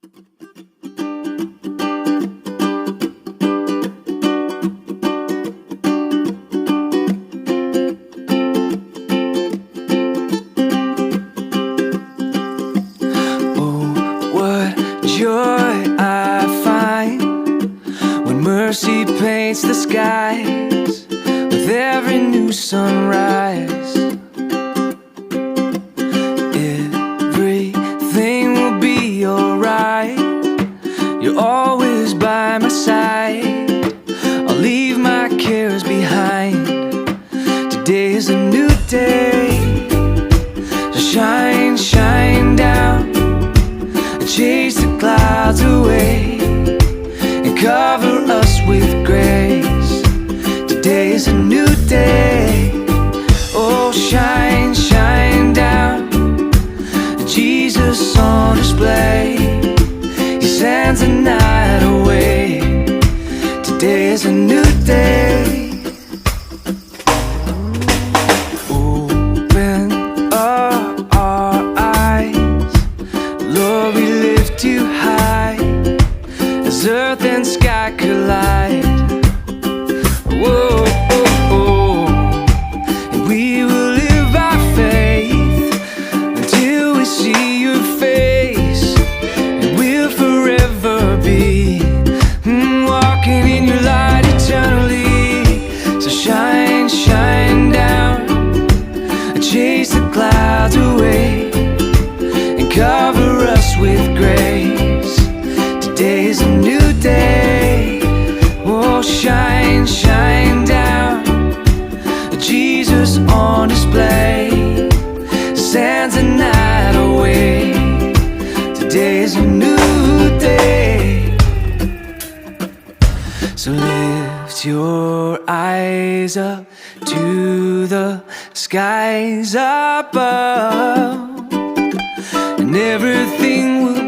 Joy I find when mercy paints the skies with every new sunrise. Everything will be alright. You're always by my side. I'll leave my cares behind. Today is a new day. So shine, shine down. Chase the clouds away and cover us with grace. Today is a new day. Oh, shine, shine down. Jesus on display. He sends the night away. Today is a new day. Open up our eyes, Lord, we lift too high as earth and sky collide. Whoa, oh, oh. And we will live by faith until we see your face, and we'll forever be walking in your light eternally. So shine, shine down, chase the clouds away and cover us with grace. Today is a new day. Oh, shine, shine down. Jesus on display sends the night away. Today is a new day. So lift your eyes up to the skies above, and everything will